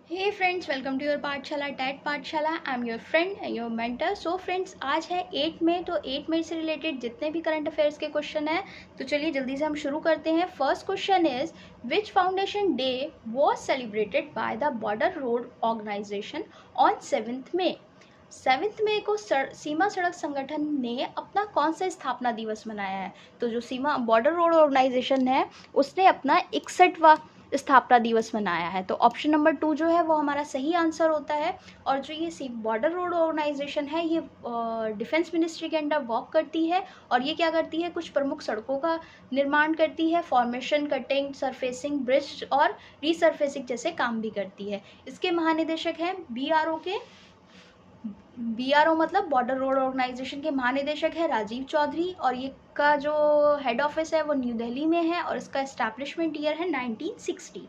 Hey friends, welcome to your Pathshala TET Pathshala. I am your friend and your mentor. So friends, आज है 8 मई। तो 8 मई से related जितने भी करंट अफेयर्स के क्वेश्चन हैं, तो चलिए जल्दी से हम शुरू करते हैं। First question is, which foundation day was celebrated by the border road organisation on 7th May. 7th मई को सीमा सड़क संगठन ने अपना कौन सा स्थापना दिवस मनाया है? तो जो सीमा बॉर्डर रोड ऑर्गेनाइजेशन है, उसने अपना 61वां स्थापना दिवस मनाया है। तो ऑप्शन नंबर 2 जो है वो हमारा सही आंसर होता है। और जो ये बॉर्डर रोड ऑर्गेनाइजेशन है, ये डिफेंस मिनिस्ट्री के अंडर वर्क करती है। और ये क्या करती है? कुछ प्रमुख सड़कों का निर्माण करती है, फॉर्मेशन, कटिंग, सरफेसिंग, ब्रिज और रीसरफेसिंग जैसे काम भी करती है। इसके महानिदेशक हैं BRO मतलब बॉर्डर रोड ऑर्गेनाइजेशन के महानिदेशक है राजीव चौधरी। और ये का जो हेड ऑफिस है वो न्यू दिल्ली में है और इसका एस्टैब्लिशमेंट ईयर है 1960।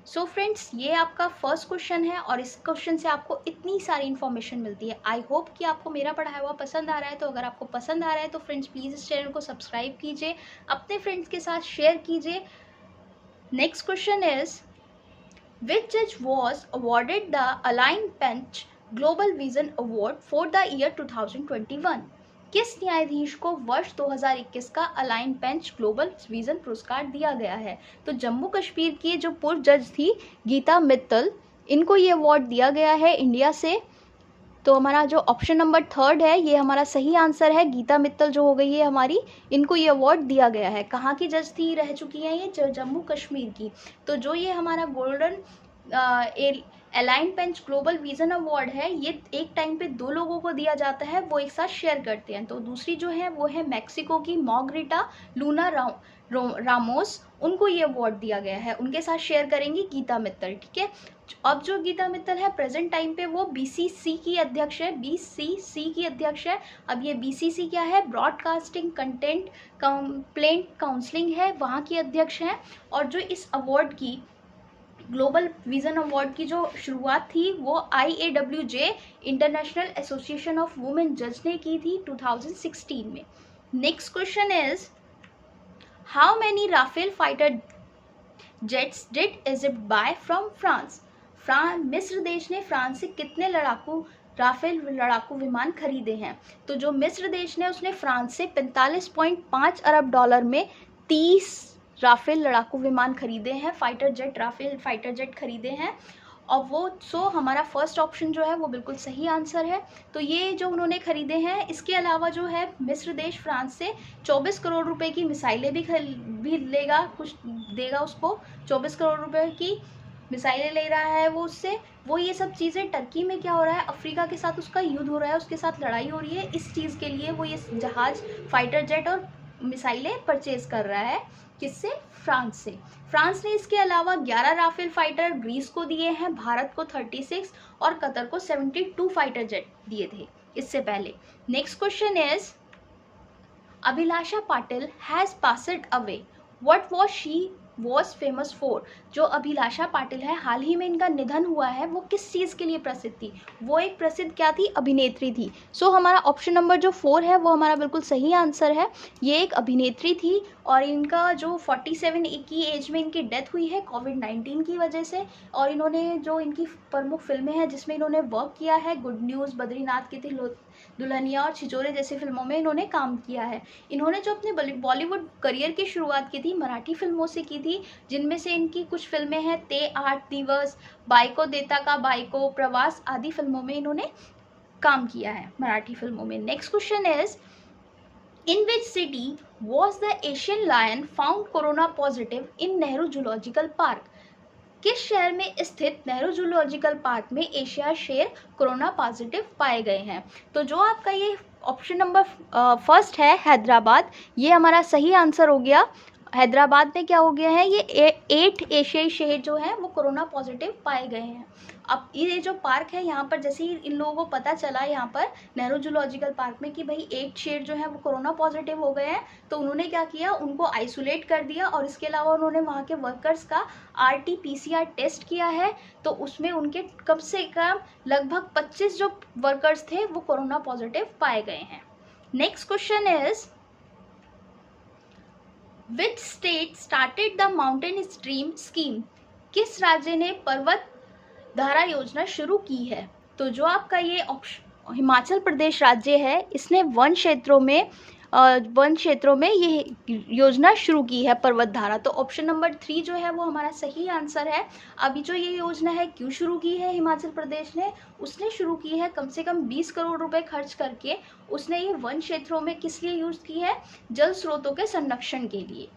सो फ्रेंड्स, ये आपका फर्स्ट क्वेश्चन है और इस क्वेश्चन से आपको इतनी सारी इन्फॉर्मेशन मिलती है। आई होप कि आपको मेरा पढ़ाया हुआ पसंद आ रहा है। तो अगर आपको पसंद आ रहा है तो फ्रेंड्स प्लीज़ इस चैनल को सब्सक्राइब कीजिए, अपने फ्रेंड्स के साथ शेयर कीजिए। Next question is, which judge was awarded the Align Bench Global Vision Award for the year 2021? किस न्यायाधीश को वर्ष 2021 का अलाइन बेंच ग्लोबल विजन पुरस्कार दिया गया है? तो जम्मू कश्मीर की जो पूर्व जज थी गीता मित्तल, इनको ये अवार्ड दिया गया है इंडिया से। तो हमारा जो ऑप्शन नंबर 3 है ये हमारा सही आंसर है। गीता मित्तल जो हो गई है हमारी, इनको ये अवार्ड दिया गया है। कहाँ की जज थी, रह चुकी हैं ये जम्मू कश्मीर की। तो जो ये हमारा golden align bench global vision award है, ये एक टाइम पे 2 लोगों को दिया जाता है, वो एक साथ शेयर करते हैं। तो दूसरी जो है वो है मैक्सिको की मॉर्गरिटा लूना रामोस, उनको ये अवार्ड दिया गया है। उनके साथ शेयर करेंगी गीता मित्तल, ठीक है। अब जो गीता मित्तल है प्रेजेंट टाइम पे वो BCC की अध्यक्ष है, BCC की अध्यक्ष है। अब ये BCC क्या है? ब्रॉडकास्टिंग कंटेंट कंप्लेंट काउंसलिंग है, वहाँ की अध्यक्ष हैं। और जो इस अवार्ड की ग्लोबल विजन अवार्ड की जो शुरुआत थी वो IAWJ international association of women जज ने की थी 2016 में। Next question is, how many Rafale fighter jets did Egypt buy from France? मिस्र देश ने फ्रांस से कितने राफेल लड़ाकू विमान खरीदे हैं? तो जो मिस्र देश ने उसने फ्रांस से 45.5 अरब डॉलर में 30 राफेल लड़ाकू विमान खरीदे हैं, राफेल फाइटर जेट खरीदे हैं। और वो हमारा फर्स्ट ऑप्शन जो है वो बिल्कुल सही आंसर है। तो ये जो उन्होंने खरीदे हैं, इसके अलावा जो है मिस्र देश फ्रांस से 24 करोड़ रुपए की मिसाइलें भी लेगा, कुछ देगा उसको। 24 करोड़ रुपए की मिसाइलें ले रहा है वो उससे। वो ये सब चीज़ें, टर्की में क्या हो रहा है, अफ्रीका के साथ उसका युद्ध हो रहा है, उसके साथ लड़ाई हो रही है, इस चीज़ के लिए वो ये जहाज, फाइटर जेट और मिसाइलें परचेज कर रहा है। किससे? फ्रांस से। फ्रांस ने इसके अलावा 11 राफेल फाइटर ग्रीस को दिए हैं, भारत को 36 और कतर को 72 फाइटर जेट दिए थे इससे पहले। Next question is, Abhilasha Patil has passed away, what was she was famous for? जो अभिलाषा पाटिल है, हाल ही में इनका निधन हुआ है, वो किस चीज़ के लिए प्रसिद्ध थी? वो एक प्रसिद्ध क्या थी? अभिनेत्री थी। सो हमारा ऑप्शन नंबर जो 4 है वो हमारा बिल्कुल सही आंसर है। ये एक अभिनेत्री थी और इनका जो 47 की एज में इनकी डेथ हुई है कोविड-19 की वजह से। और इन्होंने जो इनकी प्रमुख फिल्में हैं जिसमें इन्होंने वर्क किया है, गुड न्यूज़, बद्रीनाथ की थी दुल्हनिया और छिछोरे जैसी फिल्मों में इन्होंने काम किया है। इन्होंने जो अपने बॉलीवुड करियर की शुरुआत की थी मराठी फिल्मों से की थी, जिनमें से इनकी कुछ फिल्में हैं ते 8 दिवस, बायको देता का बायको, प्रवास आदि फिल्मों में इन्होंने काम किया है, मराठी फिल्मों में। Next question is, in which city was the Asian lion found corona positive in Nehru zoological park? किस शहर में स्थित नेहरू जूलॉजिकल पार्क में एशियाई शेर कोरोना पॉजिटिव पाए गए हैं? तो जो आपका ये ऑप्शन नंबर फर्स्ट है हैदराबाद, ये हमारा सही आंसर हो गया। हैदराबाद में क्या हो गया है, ये 8 एशियाई शेर जो हैं वो कोरोना पॉजिटिव पाए गए हैं। अब ये जो पार्क है, यहाँ पर जैसे ही इन लोगों को पता चला यहाँ पर नेहरू जूलॉजिकल पार्क में कि भाई 8 शेर जो है वो कोरोना पॉजिटिव हो गए हैं, तो उन्होंने क्या किया, उनको आइसोलेट कर दिया। और इसके अलावा उन्होंने वहाँ के वर्कर्स का RT-PCR टेस्ट किया है। तो उसमें उनके कम से कम लगभग 25 जो वर्कर्स थे वो कोरोना पॉजिटिव पाए गए हैं। Next question is, which state started the mountain stream scheme? किस राज्य ने पर्वत धारा योजना शुरू की है? तो जो आपका ये हिमाचल प्रदेश राज्य है, इसने वन क्षेत्रों में ये योजना शुरू की है पर्वत धारा। तो ऑप्शन नंबर 3 जो है वो हमारा सही आंसर है। अभी जो ये योजना है क्यों शुरू की है हिमाचल प्रदेश ने? उसने शुरू की है कम से कम 20 करोड़ रुपए खर्च करके। उसने ये वन क्षेत्रों में किस लिए यूज़ की है? जल स्रोतों के संरक्षण के लिए,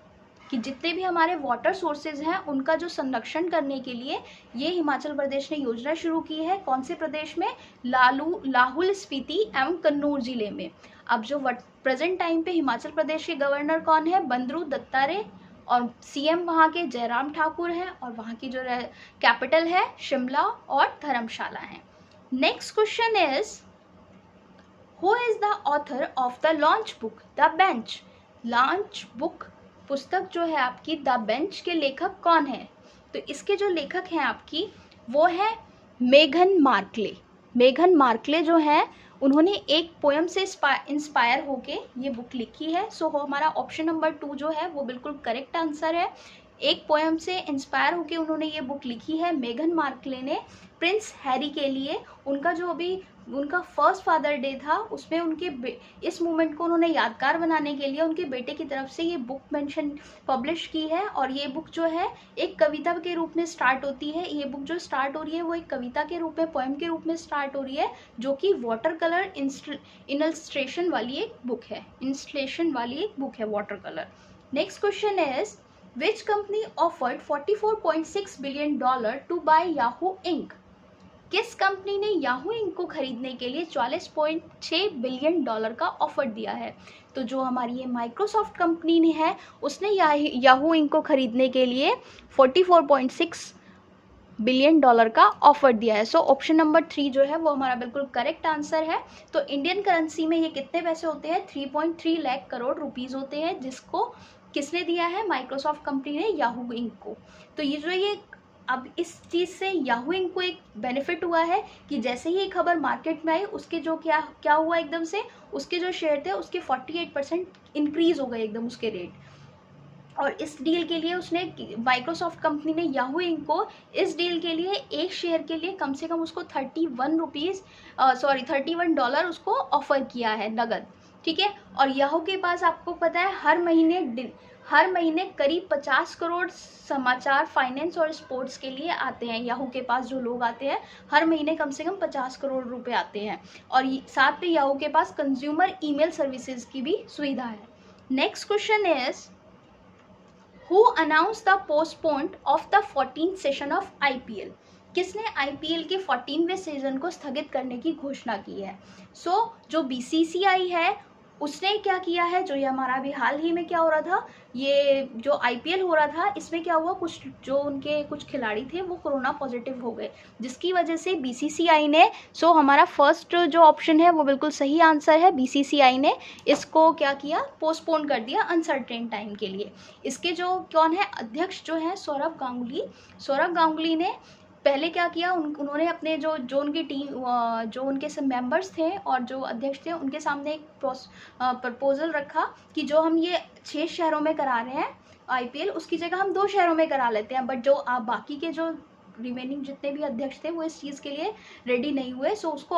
कि जितने भी हमारे वाटर सोर्सेज हैं उनका जो संरक्षण करने के लिए ये हिमाचल प्रदेश ने योजना शुरू की है। कौन से प्रदेश में? लाहौल स्पीति एवं कन्नौर जिले में। अब जो प्रेजेंट टाइम पे हिमाचल प्रदेश के गवर्नर कौन है? बंदरू दत्तात्रेय, और सीएम वहाँ के जयराम ठाकुर हैं, और वहाँ की जो कैपिटल है शिमला और धर्मशाला है। Next question is, who is the author of the launch book the bench? Launch book पुस्तक जो है आपकी द बेंच के लेखक कौन है? तो इसके जो लेखक हैं आपकी वो है मेघन मार्कले। मेघन मार्कले जो है उन्होंने एक पोएम से इंस्पायर होके ये बुक लिखी है। सो हमारा ऑप्शन नंबर 2 जो है वो बिल्कुल करेक्ट आंसर है। एक पोएम से इंस्पायर होके उन्होंने ये बुक लिखी है मेघन मार्कले ने, प्रिंस हैरी के लिए। उनका जो अभी उनका फर्स्ट फादर डे था उसमें उनके इस मूवमेंट को उन्होंने यादगार बनाने के लिए उनके बेटे की तरफ से ये बुक पब्लिश की है। और ये बुक जो है एक कविता के रूप में स्टार्ट होती है। ये बुक जो स्टार्ट हो रही है वो एक कविता के रूप में, पोएम के रूप में स्टार्ट हो रही है, जो कि वाटर कलर इंस्टलेशन वाली एक बुक है। इंस्टलेशन वाली एक बुक है water colour. Next question is, which company offered $44.6 billion to buy Yahoo Inc? किस कंपनी ने याहू इंक को खरीदने के लिए $44.6 बिलियन का ऑफर दिया है? तो जो हमारी ये माइक्रोसॉफ्ट कंपनी ने है उसने याहू इंक को खरीदने के लिए $44.6 बिलियन का ऑफर दिया है। सो ऑप्शन नंबर 3 जो है वो हमारा बिल्कुल करेक्ट आंसर है। तो इंडियन करेंसी में ये कितने पैसे होते हैं? 3.3 लाख करोड़ रुपीज़ होते हैं, जिसको किसने दिया है? माइक्रोसॉफ्ट कंपनी ने याहू इंक को। तो ये अब इस चीज़ से याहू इंक को एक बेनिफिट हुआ है कि जैसे ही ये खबर मार्केट में आई उसके जो क्या हुआ, एकदम से उसके जो शेयर थे उसके 48% इंक्रीज हो गए एकदम उसके रेट। और इस डील के लिए उसने माइक्रोसॉफ्ट कंपनी ने याहू इंक को इस डील के लिए एक शेयर के लिए कम से कम उसको $31 उसको ऑफर किया है नगद, ठीक है। और याहू के पास आपको पता है हर महीने करीब 50 करोड़ समाचार, फाइनेंस और स्पोर्ट्स के लिए आते हैं। याहू के पास जो लोग आते हैं हर महीने कम से कम 50 करोड़ रुपए आते हैं। और साथ में याहू के पास कंज्यूमर ईमेल सर्विसेज की भी सुविधा है। Next question is, who announce the postponed of the 14th session of IPL? किसने IPL के 14वें सीजन को स्थगित करने की घोषणा की है? जो BCCI है उसने क्या किया है, जो ये हमारा अभी हाल ही में क्या हो रहा था, ये जो IPL हो रहा था इसमें क्या हुआ, उनके कुछ खिलाड़ी थे वो कोरोना पॉजिटिव हो गए, जिसकी वजह से BCCI ने, हमारा फर्स्ट जो ऑप्शन है वो बिल्कुल सही आंसर है। BCCI ने इसको क्या किया, पोस्टपोन कर दिया अनसर्टेन टाइम के लिए। इसके जो कौन है अध्यक्ष जो है सौरभ गांगुली ने पहले क्या किया, उन्होंने अपने जो उनकी टीम, जो उनके सब मेंबर्स थे और जो अध्यक्ष थे उनके सामने एक प्रपोजल रखा कि जो हम ये 6 शहरों में करा रहे हैं IPL, उसकी जगह हम 2 शहरों में करा लेते हैं। बट जो बाकी के जो रिमेनिंग जितने भी अध्यक्ष थे वो इस चीज़ के लिए रेडी नहीं हुए। उसको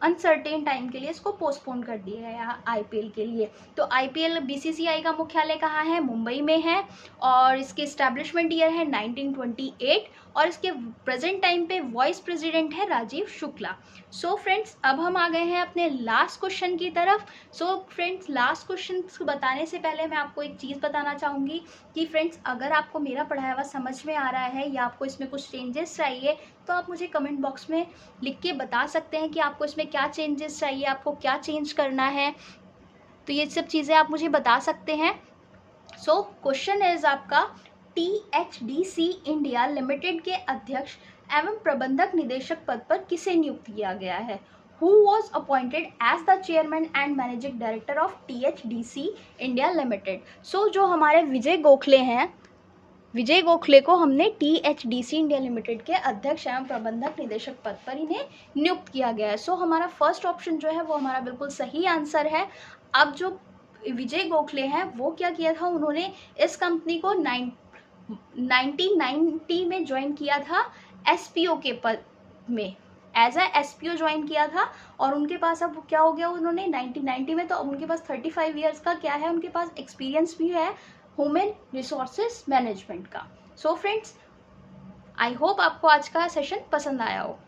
अनसर्टेन टाइम के लिए इसको पोस्टपोन कर दिया है IPL के लिए। तो IPL BCCI का मुख्यालय कहाँ है? मुंबई में है, और इसके इस्टेब्लिशमेंट ईयर है 1928, और इसके प्रेजेंट टाइम पे वाइस प्रेसिडेंट है राजीव शुक्ला। फ्रेंड्स अब हम आ गए हैं अपने लास्ट क्वेश्चन की तरफ। फ्रेंड्स लास्ट क्वेश्चन बताने से पहले मैं आपको एक चीज़ बताना चाहूँगी कि फ्रेंड्स अगर आपको मेरा पढ़ाया हुआ समझ में आ रहा है या आपको इसमें कुछ चेंजेस चाहिए तो आप मुझे कमेंट बॉक्स में लिख के बता सकते हैं कि आपको इसमें क्या चेंजेस चाहिए, आपको क्या चेंज करना है। तो ये सब चीज़ें आप मुझे बता सकते हैं। क्वेश्चन इज आपका, THDC इंडिया लिमिटेड के अध्यक्ष एवं प्रबंधक निदेशक पद पर किसे नियुक्त किया गया है? Who was appointed as the chairman and managing director of THDC India Limited? जो हमारे विजय गोखले हैं, विजय गोखले को हमने THDC इंडिया लिमिटेड के अध्यक्ष एवं प्रबंधक निदेशक पद पर इन्हें नियुक्त किया गया है। हमारा फर्स्ट ऑप्शन जो है वो हमारा बिल्कुल सही आंसर है। अब जो विजय गोखले हैं वो क्या किया था, उन्होंने इस कंपनी को 1990 में ज्वाइन किया था एसपीओ के पद में, एज अ एसपीओ ज्वाइन किया था। और उनके पास अब क्या हो गया, उन्होंने 1990 में, तो अब उनके पास 35 ईयर्स का क्या है, उनके पास एक्सपीरियंस भी है ह्यूमन रिसोर्सेज मैनेजमेंट का। सो फ्रेंड्स, आई होप आपको आज का सेशन पसंद आया हो।